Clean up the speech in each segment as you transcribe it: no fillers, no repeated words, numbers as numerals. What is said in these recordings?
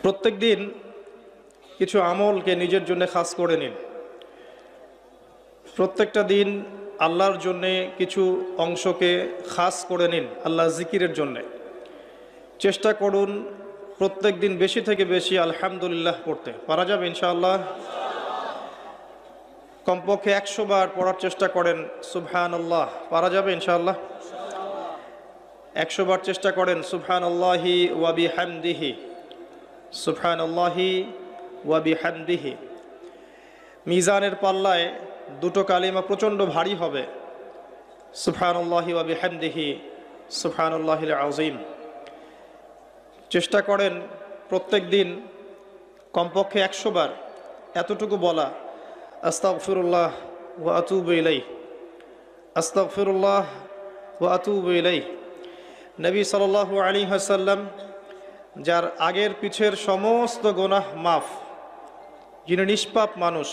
প্রত্যেক দিন কিছু আমলকে নিজের জন্য খাস করে নিন। প্রত্যেকটা দিন আল্লাহর জন্যে কিছু অংশকে খাস করে নিন আল্লাহ জিকিরের জন্যে। চেষ্টা করুন প্রত্যেক দিন বেশি থেকে বেশি আলহামদুলিল্লাহ পড়তে। পারা যাবে ইনশাআল্লাহ? কমপক্ষে 100 বার পড়ার চেষ্টা করেন সুবহানাল্লাহ। পারা যাবে ইনশাআল্লাহ? 100 বার চেষ্টা করেন সুবহানাল্লাহি ওয়া বিহামদিহি, সুবহানাল্লাহি ওয়া বিহামদিহি। মিজানের পাল্লায় দুটো কালিমা প্রচণ্ড ভারী হবে, সুবহানাল্লাহি ওয়া বিহামদিহি, সুবহানাল্লাহিল আযীম। চেষ্টা করেন প্রত্যেক দিন কমপক্ষে 100 বার এতটুকু বলা, আস্তাগফিরুল্লাহ ওয়া আতুবু ইলাইহি, আস্তাগফিরুল্লাহ ওয়া আতুবু ইলাইহি। নবী সাল্লাল্লাহু আলাইহি ওয়াসাল্লাম, যার আগের পিছের সমস্ত গুনাহ মাফ, যিনি নিষ্পাপ মানুষ,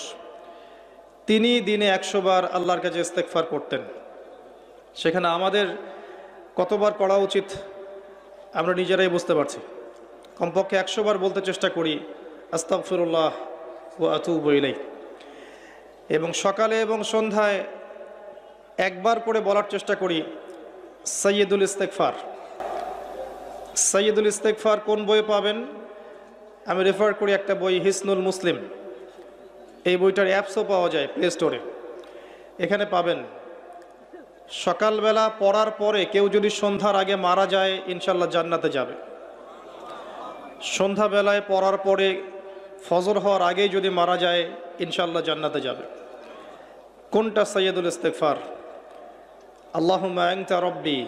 তিনি দিনে 100 বার আল্লাহর কাছে ইস্তেগফার করতেন। সেখানে আমাদের কতবার পড়া উচিত আমরা নিজেরাই বুঝতে পারছি। কমপক্ষে 100 বার বলতে চেষ্টা করি আস্তাগফিরুল্লাহ ওয়া আতুবু ইলাইহি। এবং সকালে এবং সন্ধ্যায় একবার করে বলার চেষ্টা করি সাইয়্যিদুল ইস্তেগফার। সাইয়্যিদুল ইস্তেগফার কোন বইয়ে পাবেন? আমি রেফার করি একটা বই, হিসনুল মুসলিম। এই বইটার অ্যাপসও পাওয়া যায় প্লে স্টোরে, এখানে পাবেন। সকালবেলা পড়ার পরে কেউ যদি সন্ধ্যার আগে মারা যায় ইনশাল্লাহ জান্নাতে যাবে। সন্ধ্যাবেলায় পড়ার পরে ফজর হওয়ার আগেই যদি মারা যায় ইনশাল্লাহ জান্নাতে যাবে। কোনটা সাইয়্যিদুল ইস্তেগফার? আল্লাহুম্মা আনতা রাব্বি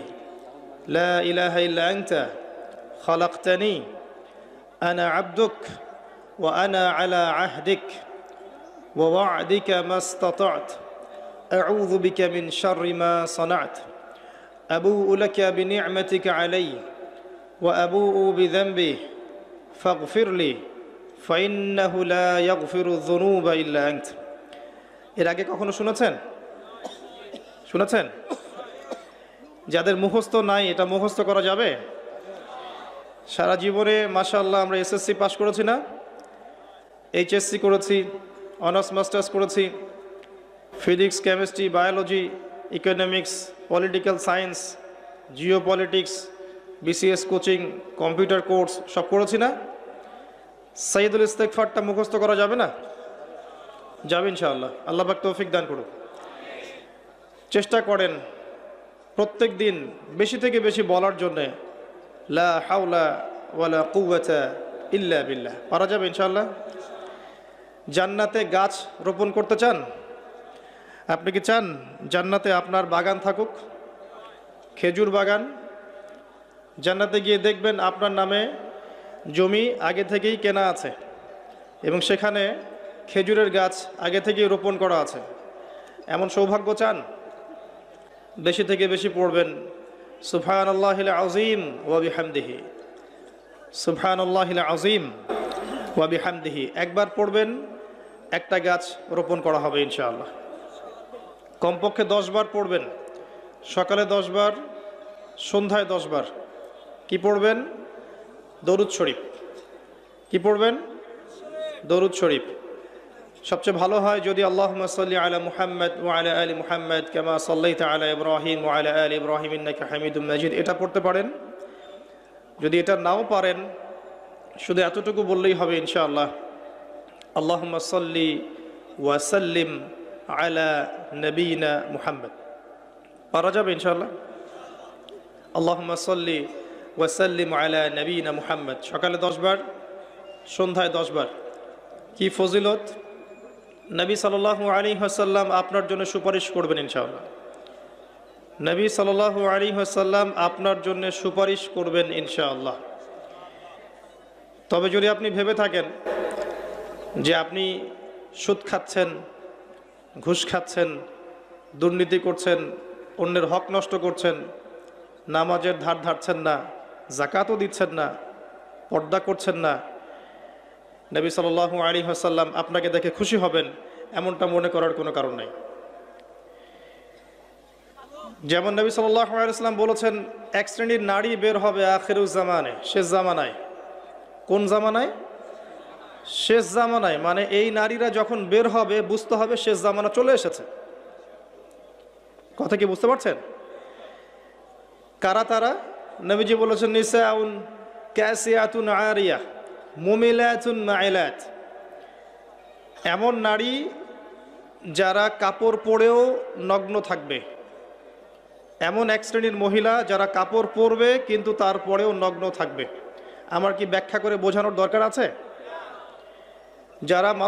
লা ইলাহা ইল্লা আনতা খালাকতানি আনা আবদুক ওয়া আনা আলা আহদিক ওয়া ওয়া'দিকা মাস্তাতা'ত আউযু বিকা মিন শাররি মা সানা'ত আবুউ লাকা বিনি'মাতিকা আলাইয়া ওয়া আবুউ বিযানবি ফাগফিরলি ফাইন্নাহু লা ইয়াগফিরু যুনুবা ইল্লা আনত। এর আগে কখনো শুনেছেন? শুনেছেন? যাদের মুখস্থ নাই, এটা মুখস্থ করা যাবে? সারা জীবনে মাশাআল্লাহ আমরা এসএসসি পাস করেছি না, এইচএসসি করেছি, অনার্স মাস্টার্স করেছি, physics, chemistry, biology, economics, political science, Jio politics, BCS coaching, computer course সব করেছি না? সাইয়্যিদুল ইস্তেগফারটা মুখস্থ করা যাবে না? যাবে ইনশাআল্লাহ। আল্লাহ পাক তৌফিক দান করুন। চেষ্টা করেন প্রত্যেক দিন বেশি থেকে বেশি বলার জন্যে লা হাওলা ওয়ালা কুওয়াতা ইল্লা বিল্লাহ। পারা যাবে ইনশাআল্লাহ? জান্নাতে গাছ রোপণ করতে চান? আপনি কি চান জান্নাতে আপনার বাগান থাকুক, খেজুর বাগান? জান্নাতে গিয়ে দেখবেন আপনার নামে জমি আগে থেকেই কেনা আছে এবং সেখানে খেজুরের গাছ আগে থেকেই রোপণ করা আছে। এমন সৌভাগ্য চান? বেশি থেকে বেশি পড়বেন সুবহানাল্লাহিল আযীম ওয়া বিহামদিহি, সুবহানাল্লাহিল আযীম ওয়া বিহামদিহি। একবার পড়বেন, একটা গাছ রোপণ করা হবে ইনশাআল্লাহ। কমপক্ষে 10 বার পড়বেন, সকালে 10 বার, সন্ধ্যায় 10 বার। কি পড়বেন? দরুদ শরীফ। কি পড়বেন? দরুদ শরীফ। সবচেয়ে ভালো হয় যদি আল্লাহুম্মা সাল্লি আলা মুহাম্মাদ ওয়া আলা আলি মুহাম্মাদ কামা সাল্লাইতা আলা ইব্রাহিম ওয়া আলা আলি ইব্রাহিম ইন্নাকা হামিদুম মাজিদ, এটা পড়তে পারেন। যদি এটা নাও পারেন, শুধু এতটুকু বললেই হবে ইনশাআল্লাহ, আল্লাহুম্মা সাল্লি ওয়া সাল্লিম আলা নবিয়িনা মুহাম্মদ। পারা যাবে ইনশাআল্লাহ? আল্লাহুম্মা সাল্লি ওয়া সাল্লিম আলা নবিয়িনা মুহাম্মদ। সকালে 10 বার, সন্ধ্যায় 10 বার। কি ফজিলত! নবী সাল্লাল্লাহু আলাইহি ওয়াসাল্লাম আপনার জন্য সুপারিশ করবেন ইনশাআল্লাহ। নবী সাল্লাল্লাহু আলাইহি ওয়াসাল্লাম আপনার জন্য সুপারিশ করবেন ইনশাআল্লাহ। তবে যদি আপনি ভেবে থাকেন যে আপনি সুদ খাচ্ছেন, ঘুষ খাচ্ছেন, দুর্নীতি করছেন, অন্যের হক নষ্ট করছেন, নামাজের ধার ধারছেন না, যাকাতও দিচ্ছেন না, পর্দা করছেন না, নবী সাল্লাল্লাহু আলাইহি ওয়াসাল্লাম আপনাকে দেখে খুশি হবেন, এমনটা মনে করার কোনো কারণ নাই। যেমন নবী সাল্লাল্লাহু আলাইহি ওয়াসাল্লাম বলেছেন, এক শ্রেণীর নারী বের হবে আখিরুজ জামানে, শেষ জামানায়। কোন জামানায়? শেষ জামানায়, মানে এই নারীরা যখন বের হবে বুঝতে হবে শেষ জামানা চলে এসেছে। কথা কি বুঝতে পারছেন? কারা তারা? নবীজি বলেছেন নিসাউন কাসিয়াতুন আরিয়া মুমিলাতুন মাইলাত, এমন নারী যারা কাপড় পরেও নগ্ন থাকবে, এমন এক শ্রেণীর মহিলা যারা কাপড় পরবে কিন্তু তারপরেও নগ্ন থাকবে। আমার কি ব্যাখ্যা করে বোঝানোর দরকার আছে? যারা মানুষ